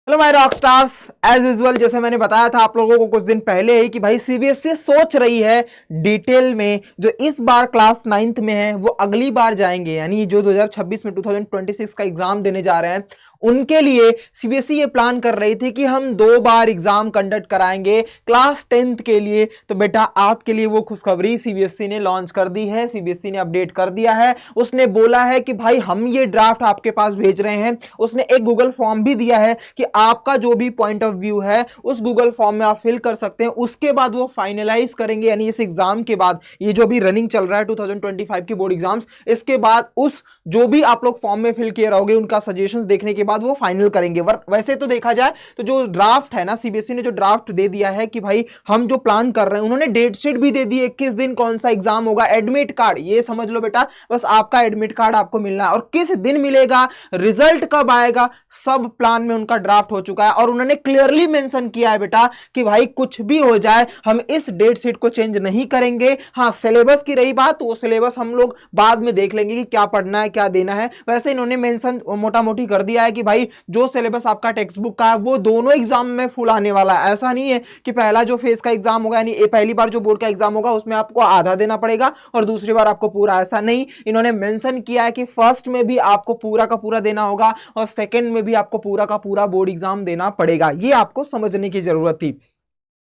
Hello my rock stars, as usual जैसे मैंने बताया था आप लोगों को कुछ दिन पहले ही कि भाई सीबीएसई सोच रही है डिटेल में जो इस बार क्लास 9th में है वो अगली बार जाएंगे, यानी जो 2026 में 2026 का एग्जाम देने जा रहे हैं उनके लिए सीबीएसई ये प्लान कर रही थी कि हम 2 बार एग्जाम कंडक्ट कराएंगे क्लास 10th के लिए। तो बेटा आपके लिए वो खुशखबरी सीबीएसई ने लॉन्च कर दी है, सीबीएसई ने अपडेट कर दिया है। उसने बोला है कि भाई हम ये ड्राफ्ट आपके पास भेज रहे हैं। उसने एक गूगल फॉर्म भी दिया है कि आपका जो भी पॉइंट ऑफ व्यू है उस गूगल फॉर्म में आप फिल कर सकते हैं। उसके बाद वो फाइनलाइज करेंगे, यानी इस एग्जाम के बाद, ये जो भी रनिंग चल रहा है 2025 की बोर्ड एग्जाम्स, इसके बाद उस जो भी आप लोग फॉर्म में फिल किए रहोगे उनका सजेशंस देखने के बाद वो फाइनल करेंगे। वैसे तो देखा जाए तो जो ड्राफ्ट है ना, सीबीएसई ने जो ड्राफ्ट दे दिया है कि भाई हम जो प्लान कर रहे हैं, उन्होंने डेट शीट भी दे दी है किस दिन कौन सा एग्जाम होगा। एडमिट कार्ड ये समझ लो बेटा, बस आपका एडमिट कार्ड आपको मिलना है और किस दिन मिलेगा, रिजल्ट कब आएगा, सब प्लान में उनका ड्राफ्ट हो चुका है। और उन्होंने क्लियरली मेंशन किया है बेटा कि भाई कुछ भी हो जाए हम इस डेट शीट को चेंज नहीं करेंगे। हाँ, सिलेबस की रही बात तो वो सिलेबस हम लोग बाद में देख लेंगे कि क्या पढ़ना है क्या देना है। वैसे इन्होंने मेंशन मोटा मोटी कर दिया है कि भाई जो सिलेबस आपका टेक्स्ट बुक का है वो दोनों एग्जाम में फुल आने वाला है। ऐसा नहीं है कि पहला जो फेज का एग्जाम होगा, यानी पहली बार जो बोर्ड का एग्जाम होगा उसमें आपको आधा देना पड़ेगा और दूसरी बार आपको पूरा, ऐसा नहीं। इन्होंने मेंशन किया है कि फर्स्ट में भी आपको पूरा का पूरा देना होगा और सेकंड में भी आपको पूरा का पूरा बोर्ड एग्जाम देना पड़ेगा। ये आपको समझने की जरूरत थी।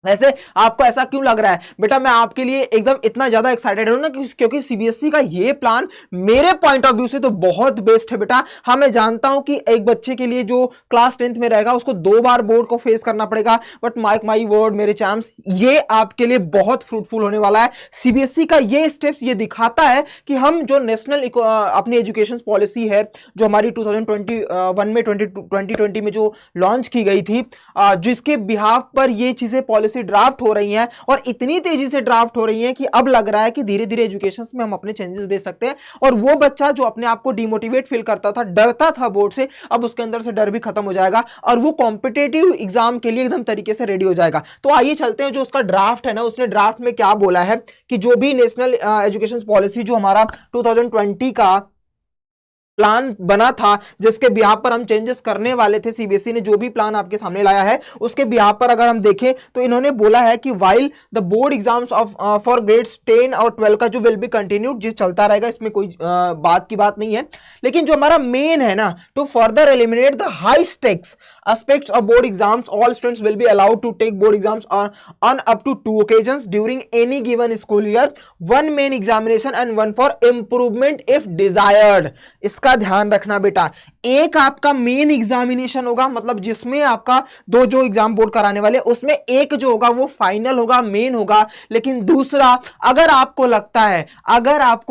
वैसे आपको ऐसा क्यों लग रहा है बेटा, मैं आपके लिए एकदम इतना ज्यादा एक्साइटेड हूं ना क्योंकि सीबीएसई का ये प्लान मेरे पॉइंट ऑफ व्यू से तो बहुत बेस्ट है बेटा। हाँ, मैं जानता हूं कि एक बच्चे के लिए जो क्लास 10th में रहेगा उसको 2 बार बोर्ड को फेस करना पड़ेगा, बट मार्क माई वर्ड मेरे चैम्प्स, ये आपके लिए बहुत फ्रूटफुल होने वाला है। सीबीएसई का ये स्टेप्स ये दिखाता है कि हम जो नेशनल अपनी एजुकेशन पॉलिसी है जो हमारी 2021 में 2020 में जो लॉन्च की गई थी, जिसके बिहाफ पर ये चीजें पॉलिसी ड्राफ्ट हो रही हैं और इतनी तेजी से ड्राफ्ट हो रही हैं कि अब लग रहा है कि धीरे धीरे एजुकेशन में हम अपने चेंजेस दे सकते हैं। और वो बच्चा जो अपने आप को डिमोटिवेट फील करता था, डरता था बोर्ड से, अब उसके अंदर से डर भी खत्म हो जाएगा और वो कॉम्पिटेटिव एग्जाम के लिए एकदम तरीके से रेडी हो जाएगा। तो आइए चलते हैं जो उसका ड्राफ्ट है ना, उसने ड्राफ्ट में क्या बोला है कि जो भी नेशनल एजुकेशन पॉलिसी जो हमारा 2020 का प्लान बना था, जिसके बिहाफ पर हम चेंजेस करने वाले थे, सीबीएसई ने जो भी प्लान आपके सामने लाया है उसके बिहाफ पर अगर हम देखें तो इन्होंने बोला है कि while the board exams of for grades 10 और 12 का जो विल बी कंटिन्यूड, जो चलता रहेगा, इसमें कोई बात की बात नहीं है। लेकिन जो हमारा मेन है ना, to further eliminate the high stakes aspects of board exams, all students will be allowed to take board exams on up to 2 occasions during any given school year, one main examination and one for improvement if desired। इसका ध्यान रखना बेटा, एक आपका main examination होगा, मतलब जिसमें आपका 2 जो एग्जाम बोर्ड कराने वाले उसमें एक जो होगा वो फाइनल होगा, मेन होगा। लेकिन दूसरा, अगर आपको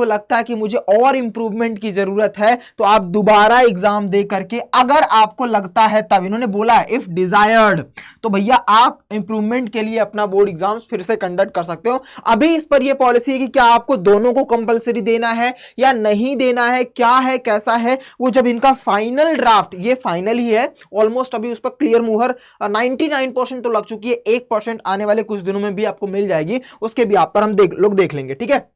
लगता है कि मुझे और इंप्रूवमेंट की जरूरत है तो आप दोबारा एग्जाम दे करके, अगर आपको लगता है तब, इन्होंने बोला है इफ डिजायर्ड, तो भैया आप इंप्रूवमेंट के लिए अपना बोर्ड एग्जाम्स फिर से कंडक्ट कर सकते हो। अभी इस पर यह पॉलिसी है कि क्या आपको दोनों को कंपलसरी देना है या नहीं देना है, क्या है कैसा है, वो जब इनका फाइनल ड्राफ्ट, ये फाइनल ही है ऑलमोस्ट, अभी उस पर क्लियर मुहर 99% तो लग चुकी है, 1% आने वाले कुछ दिनों में भी आपको मिल जाएगी, उसके भी आप पर हम देख लेंगे, ठीक है।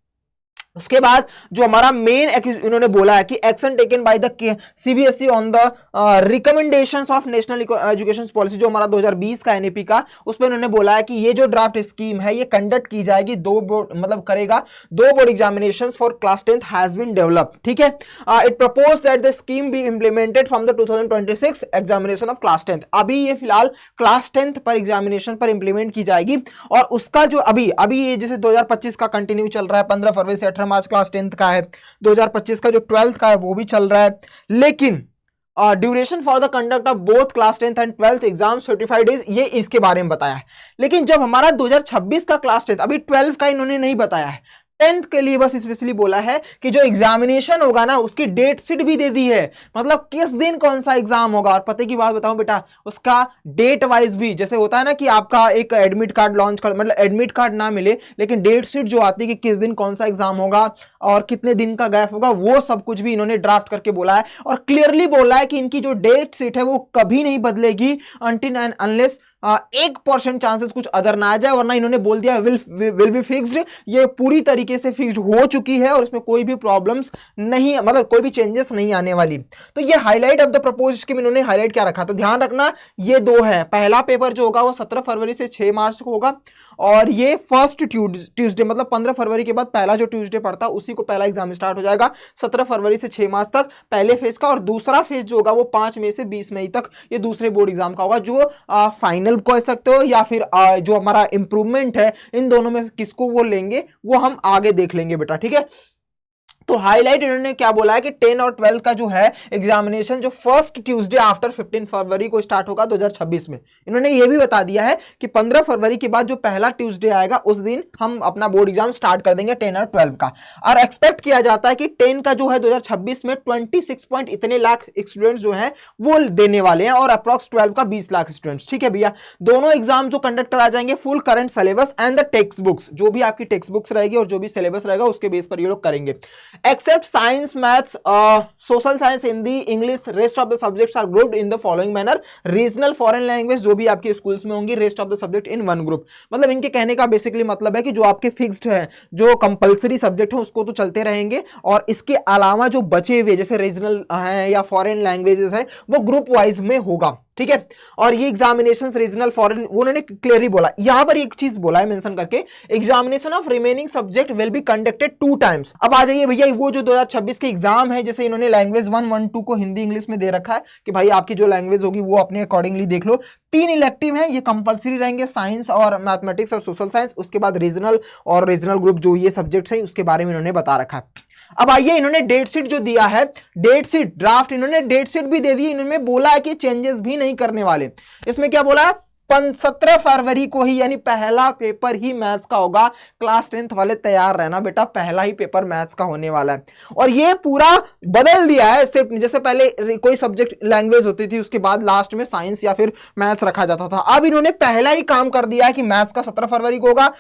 उसके बाद जो हमारा मेन इन्होंने बोला है कि action taken by the CBSE on the recommendations of national education policy, जो हमारा 2020 का एनईपी का, उस पर इन्होंने बोला है कि ये जो ड्राफ्ट स्कीम है ये कंडक्ट की जाएगी, 2 board examinations for class 10th has been developed, ठीक है। It propose that the scheme be implemented from the 2026 examination of class 10th। अभी ये फिलहाल क्लास 10th पर एग्जामिनेशन पर इंप्लीमेंट की जाएगी और उसका जो अभी ये जैसे 2025 का कंटिन्यू चल रहा है, 15 फरवरी से 18 मार्च क्लास 10th का है, 2025 का जो 12th का है वो भी चल रहा है। लेकिन duration for the conduct of both class 10th and 12th exam 35 days, ये इसके बारे में बताया है। लेकिन जब हमारा 2026 का क्लास 10th, अभी 12th का इन्होंने नहीं बताया है, 10th के लिए बस स्पेशली बोला है कि जो एग्जामिनेशन होगा ना उसकी डेट शीट भी दे दी है, मतलब किस दिन कौन सा एग्जाम होगा। और पते की बात बताऊं बेटा, उसका डेट वाइज भी, जैसे होता है ना कि आपका एक एडमिट कार्ड लॉन्च कर, मतलब एडमिट कार्ड ना मिले लेकिन डेट शीट जो आती है कि किस दिन कौन सा एग्जाम होगा और कितने दिन का गैप होगा, वो सब कुछ भी इन्होंने ड्राफ्ट करके बोला है। और क्लियरली बोला है कि इनकी जो डेट शीट है वो कभी नहीं बदलेगी अनटिल एंड अनलेस 1% चांसेस कुछ अदर ना आ जाए, वरना इन्होंने बोल दिया विल बी फिक्स्ड, ये पूरी तरीके से फिक्स्ड हो चुकी है और इसमें कोई भी प्रॉब्लम्स नहीं, मतलब कोई भी चेंजेस नहीं आने वाली। तो ये highlight of the proposed scheme इन्होंने हाईलाइट क्या रखा, तो ध्यान रखना ये दो है, पहला पेपर जो होगा वो 17 फरवरी से 6 मार्च को होगा, और ये फर्स्ट ट्यूसडे मतलब 15 फरवरी के बाद पहला जो ट्यूसडे पड़ता है उसी को पहला एग्जाम स्टार्ट हो जाएगा 17 फरवरी से 6 मार्च तक पहले फेज का, और दूसरा फेज जो होगा वो 5 मई से 20 मई तक ये दूसरे बोर्ड एग्जाम का होगा, जो फाइनल कह सकते हो या फिर जो हमारा इंप्रूवमेंट है इन दोनों में किसको वो लेंगे वो हम आगे देख लेंगे बेटा, ठीक है। तो हाईलाइट इन्होंने क्या बोला है कि 10 और 12 का जो है एग्जामिनेशन जो फर्स्ट ट्यूसडे आफ्टर 15 फरवरी को स्टार्ट होगा 2026 में। इन्होंने ये भी बता दिया है कि 15 फरवरी के बाद जो पहला ट्यूसडे आएगा उस दिन हम अपना बोर्ड एग्जाम स्टार्ट कर देंगे 10 और 12 का, और एक्सपेक्ट किया जाता है कि 10 का जो है 2026 में 26 पॉइंट इतने लाख स्टूडेंट्स जो है वो देने वाले हैं, और अप्रॉक्स 12 का 20 लाख स्टूडेंट्स, ठीक है भैया। दोनों एग्जाम जो कंडक्ट करा जाएंगे full current syllabus and the text books, जो भी आपकी टेक्स्ट बुक्स रहेगी और जो भी सिलेबस रहेगा उसके बेस पर ये लोग करेंगे। Except science, maths, social science, Hindi, English, rest of the subjects are grouped in the following manner. Regional foreign language जो भी आपके स्कूल्स में होंगी, rest of the subject in one group। मतलब इनके कहने का बेसिकली मतलब है कि जो आपके फिक्स्ड है, जो कंपलसरी सब्जेक्ट है उसको तो चलते रहेंगे, और इसके अलावा जो बचे हुए जैसे रीजनल है या फॉरेन लैंग्वेजेस है वो ग्रुप वाइज में होगा, ठीक है। और ये एग्जामिनेशंस रीजनल फॉरेन उन्होंने क्लियरली बोला, यहां पर एक चीज बोला है मेंशन करके, examination of remaining subject will be conducted 2 times. अब आ जाइए भैया वो जो 2026 के एग्जाम है, जैसे इन्होंने लैंग्वेज 1, 1, 2 को हिंदी इंग्लिश में दे रखा है कि भाई आपकी जो लैंग्वेज होगी वो अपने अकॉर्डिंगली देख लो। 3 इलेक्टिव है, ये कंपलसरी रहेंगे, साइंस और मैथमेटिक्स और सोशल साइंस, उसके बाद रीजनल और रीजनल ग्रुप जो ये सब्जेक्ट्स हैं उसके बारे में इन्होंने बता रखा है। अब आइए इन्होंने डेट शीट जो दिया है, डेट शीट ड्राफ्ट इन्होंने डेट शीट भी दे दी, इन्होंने बोला है कि चेंजेस भी नहीं करने वाले। इसमें क्या बोला है, 17 फरवरी को ही यानी पहला पेपर ही मैथ्स का होगा। क्लास 10th वाले तैयार रहना बेटा, पहला ही पेपर मैथ्स का होने वाला है। और ये पूरा बदल दिया है, सिर्फ जैसे पहले कोई सब्जेक्ट लैंग्वेज होती थी उसके बाद लास्ट में साइंस या फिर मैथ्स रखा जाता था, अब इन्होंने पहला ही काम कर दिया है कि मैथ्स का 17 फरवरी को होगा,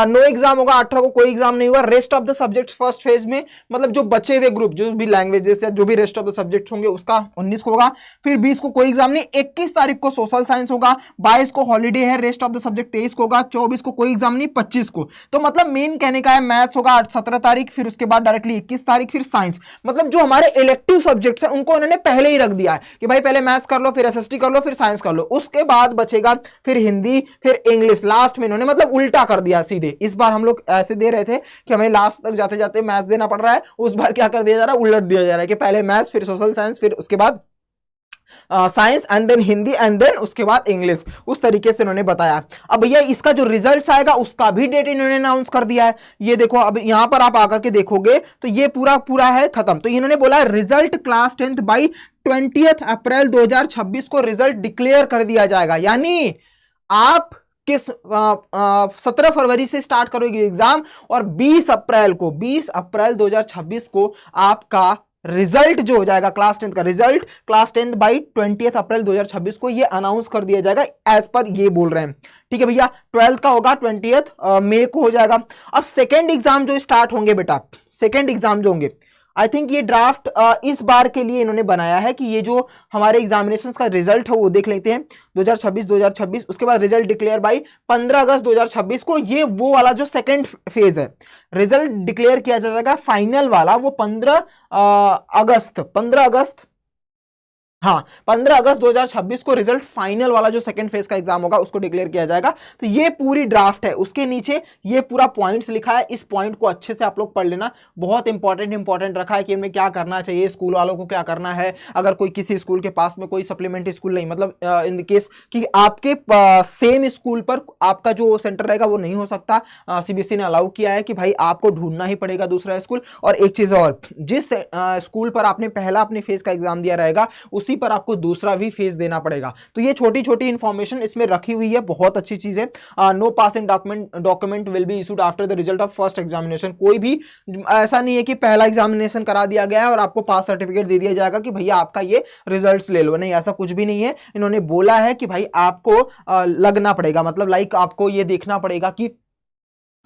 नो एग्जाम होगा, 18 को कोई एग्जाम नहीं हुआ। Rest of the subject first phase में मतलब जो बचे हुए ग्रुप जो भी लैंग्वेजेस या जो भी रेस्ट ऑफ द सब्जेक्ट होंगे उसका 19 को होगा, फिर 20 को कोई एग्जाम नहीं, 21 तारीख को सोशल साइंस होगा, 22 को हॉलीडे है, रेस्ट ऑफ द सब्जेक्ट 23 को होगा, 24 को कोई एग्जाम नहीं, 25 को। तो मतलब मेन कहने का है मैथ्स होगा 17 तारीख, फिर उसके बाद डायरेक्टली 21 तारीख, फिर साइंस। मतलब जो हमारे इलेक्टिव सब्जेक्ट्स हैं उनको उन्होंने पहले ही रख दिया है कि भाई पहले मैथ्स कर लो, फिर एसएसटी कर लो, फिर साइंस कर लो, उसके बाद बचेगा फिर हिंदी, फिर इंग्लिश। लास्ट में इन्होंने मतलब उल्टा कर दिया सीधे। इस बार हम लोग ऐसे दे रहे थे कि हमें लास्ट तक जाते जाते मैथ्स देना पड़ रहा है, उस बार क्या कर दिया जा रहा है, उलट दिया जा रहा है कि पहले मैथ्स, फिर सोशल साइंस, फिर उसके बाद science and then Hindi and then उसके बाद इंग्लिश। उस तरीके से इन्होंने बताया। अब भैया इसका जो रिजल्ट्स आएगा उसका भी डेट इन्होंने अनाउंस कर दिया है। ये देखो अब यहां पर आप आकर के देखोगे तो ये पूरा है खत्म। तो इन्होंने बोला रिजल्ट क्लास 10th बाई 20 अप्रैल 2026 को रिजल्ट डिक्लेयर कर दिया जाएगा। यानी आप किस 17 फरवरी से स्टार्ट करोगे एग्जाम और 20 अप्रैल 2026 को आपका रिजल्ट जो हो जाएगा क्लास 10th का रिजल्ट क्लास 10th बाई 20 अप्रैल 2026 को ये अनाउंस कर दिया जाएगा एज पर ये बोल रहे हैं। ठीक है भैया, 12th का होगा 20 मई को हो जाएगा। अब सेकेंड एग्जाम जो स्टार्ट होंगे बेटा, सेकेंड एग्जाम जो होंगे, आई थिंक ये ड्राफ्ट इस बार के लिए इन्होंने बनाया है कि ये जो हमारे एग्जामिनेशन का रिजल्ट है वो देख लेते हैं 2026, उसके बाद रिजल्ट डिक्लेयर बाई 15 अगस्त 2026 को। ये वो वाला जो सेकंड फेज है, रिजल्ट डिक्लेयर किया जाएगा फाइनल वाला वो 15 अगस्त 2026 को रिजल्ट फाइनल वाला जो सेकंड फेज का एग्जाम होगा उसको डिक्लेयर किया जाएगा। तो ये पूरी ड्राफ्ट है, उसके नीचे ये पूरा पॉइंट्स लिखा है। इस पॉइंट को अच्छे से आप लोग पढ़ लेना, बहुत इंपॉर्टेंट रखा है कि इनमें क्या करना चाहिए, स्कूल वालों को क्या करना है। अगर कोई किसी स्कूल के पास में कोई सप्लीमेंट्री स्कूल नहीं, मतलब इन द केस कि आपके सेम स्कूल पर आपका जो सेंटर रहेगा वो नहीं हो सकता, सीबीएसई ने अलाउ किया है कि भाई आपको ढूंढना ही पड़ेगा दूसरा स्कूल। और एक चीज और, जिस स्कूल पर आपने पहला अपने फेज का एग्जाम दिया रहेगा उसी पर आपको दूसरा भी फेज देना पड़ेगा। तो ये छोटी छोटी इंफॉर्मेशन इसमें रखी हुई है, बहुत अच्छी चीज है। No passing document will be issued after the result of first examination. कोई भी ऐसा नहीं है कि पहला एग्जामिनेशन करा दिया गया है और आपको पास सर्टिफिकेट दे दिया जाएगा कि भैया आपका ये रिजल्ट्स ले लो, नहीं ऐसा कुछ भी नहीं है। इन्होंने बोला है कि भाई आपको लगना पड़ेगा, मतलब लाइक आपको ये देखना पड़ेगा कि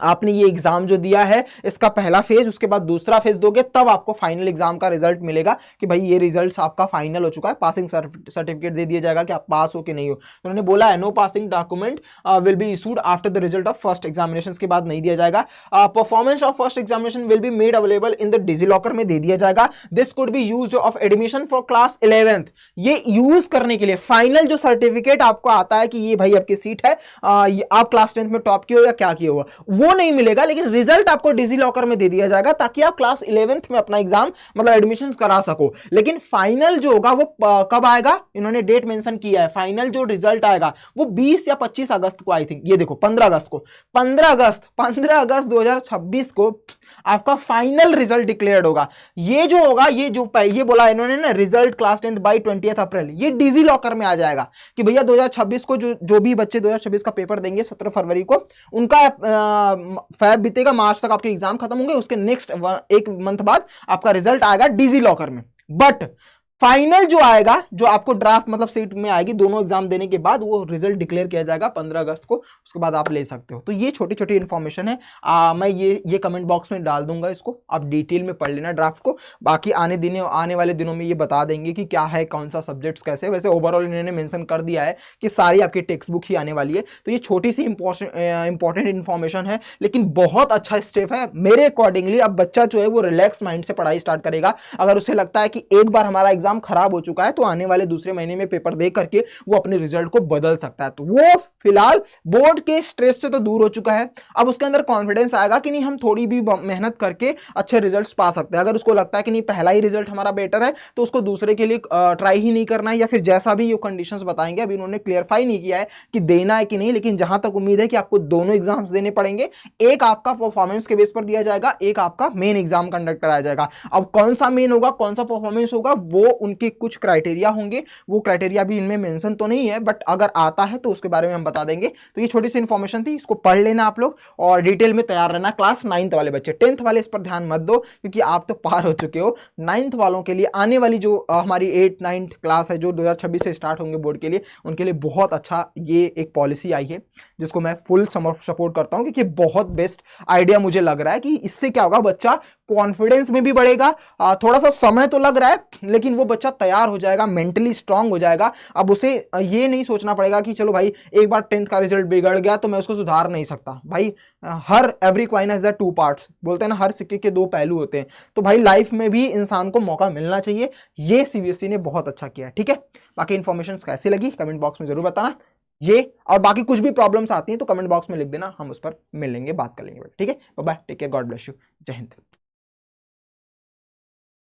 आपने ये एग्जाम जो दिया है इसका पहला फेज, उसके बाद दूसरा फेज दोगे, तब आपको फाइनल एग्जाम का रिजल्ट मिलेगा कि भाई ये रिजल्ट आपका फाइनल हो चुका है, पासिंग सर्टिफिकेट दे दिया जाएगा कि आप पास हो कि नहीं हो। तो उन्होंने बोला है no passing document will be issued after the result of first examination, के बाद नहीं दिया जाएगा। Performance of first examination will be made available in the DigiLocker में दे दिया जाएगा। This could be used of admission for class 11th, ये यूज करने के लिए फाइनल जो सर्टिफिकेट आपको आता है कि ये भाई आपकी सीट है, आप क्लास 10th में टॉप किए हो या क्या किए हो, वो नहीं मिलेगा, लेकिन रिजल्ट आपको डिजी लॉकर में दे दिया जाएगा ताकि आप क्लास 11th में अपना एग्जाम मतलब एडमिशन करा सको। लेकिन फाइनल जो होगा वो कब आएगा, इन्होंने डेट मेंशन किया है, फाइनल जो रिजल्ट आएगा वो 20 या 25 अगस्त को, आई थिंक ये देखो 15 अगस्त को, 15 अगस्त 2026 को आपका फाइनल रिजल्ट डिक्लेयर्ड होगा। ये जो होगा, ये बोला इन्होंने ना, रिजल्ट क्लास 10th बाई 20 अप्रैल, ये डिजी लॉकर में आ जाएगा कि भैया 2026 को जो भी बच्चे 2026 का पेपर देंगे 17 फरवरी को, उनका फैब बीतेगा, मार्च तक आपके एग्जाम खत्म होंगे, उसके नेक्स्ट एक मंथ बाद आपका रिजल्ट आएगा डिजी लॉकर में। बट फाइनल जो आएगा, जो आपको ड्राफ्ट मतलब सीट में आएगी दोनों एग्जाम देने के बाद, वो रिजल्ट डिक्लेयर किया जाएगा 15 अगस्त को, उसके बाद आप ले सकते हो। तो ये छोटी छोटी इंफॉर्मेशन है, मैं ये कमेंट बॉक्स में डाल दूंगा, इसको आप डिटेल में पढ़ लेना ड्राफ्ट को। बाकी आने वाले दिनों में ये बता देंगे कि क्या है, कौन सा सब्जेक्ट्स कैसे। वैसे ओवरऑल इन्होंने मेंशन कर दिया है कि सारी आपकी टेक्स्ट बुक ही आने वाली है। तो ये छोटी सी इंपॉर्टेंट इंफॉर्मेशन है, लेकिन बहुत अच्छा स्टेप है मेरे अकॉर्डिंगली। अब बच्चा जो है वो रिलैक्स माइंड से पढ़ाई स्टार्ट करेगा। अगर उसे लगता है कि एक बार हमारा एग्जाम खराब हो चुका है तो आने वाले दूसरे महीने में पेपर दे करके वो अपने रिजल्ट को बदल सकता है। तो वो फिलहाल बोर्ड के स्ट्रेस से तो दूर हो चुका है, अब उसके अंदर कॉन्फिडेंस आएगा कि नहीं हम थोड़ी भी मेहनत करके अच्छे रिजल्ट्स पा सकते हैं। अगर उसको लगता है कि नहीं पहला ही रिजल्ट हमारा बेटर है तो उसको दूसरे के लिए ट्राई ही नहीं करना है, या फिर जैसा भी ये कंडीशंस बताएंगे, अभी उन्होंने क्लियरफाई नहीं किया है कि देना है कि नहीं, लेकिन जहां तक उम्मीद है कि आपको दोनों एग्जाम्स देने पड़ेंगे। एक आपका परफॉर्मेंस के बेस पर दिया जाएगा, एक आपका मेन एग्जाम कंडक्ट कराया जाएगा। अब कौन सा मेन होगा, कौन सा परफॉर्मेंस होगा, वो उनके कुछ क्राइटेरिया होंगे, वो क्राइटेरिया भी इनमें मेंशन तो नहीं है, बट अगर आता है तो उसके बारे में हम बता देंगे। तो ये छोटी सी इंफॉर्मेशन थी, इसको पढ़ लेना आप लोग और डिटेल में तैयार रहना। क्लास 9th वाले बच्चे, 10th वाले इस पर ध्यान मत दो क्योंकि आप तो पार हो चुके हो। 9th वालों के लिए आने वाली जो हमारी 8th 9th क्लास है जो 2026 से स्टार्ट होंगे बोर्ड के लिए, उनके लिए बहुत अच्छा ये एक पॉलिसी आई है जिसको मैं फुल सपोर्ट करता हूं, क्योंकि बहुत बेस्ट आइडिया मुझे लग रहा है कि इससे क्या होगा, बच्चा कॉन्फिडेंस में भी बढ़ेगा। थोड़ा सा समय तो लग रहा है लेकिन वो बच्चा तैयार हो जाएगा, मेंटली स्ट्रांग हो जाएगा। अब उसे ये नहीं सोचना पड़ेगा कि चलो भाई एक बार 10th का रिजल्ट बिगड़ गया तो मैं उसको सुधार नहीं सकता। भाई हर every coin has the two parts, बोलते हैं ना, हर सिक्के के दो पहलू होते हैं। तो भाई लाइफ में भी इंसान को मौका मिलना चाहिए, ये सीबीएसई ने बहुत अच्छा किया है। ठीक है, बाकी इंफॉर्मेशन कैसी लगी कमेंट बॉक्स में जरूर बताना। ये और बाकी कुछ भी प्रॉब्लम्स आती हैं तो कमेंट बॉक्स में लिख देना, हम उस पर मिलेंगे, बात कर लेंगे। ठीक है, bye bye, take care, God bless you, जय हिंद।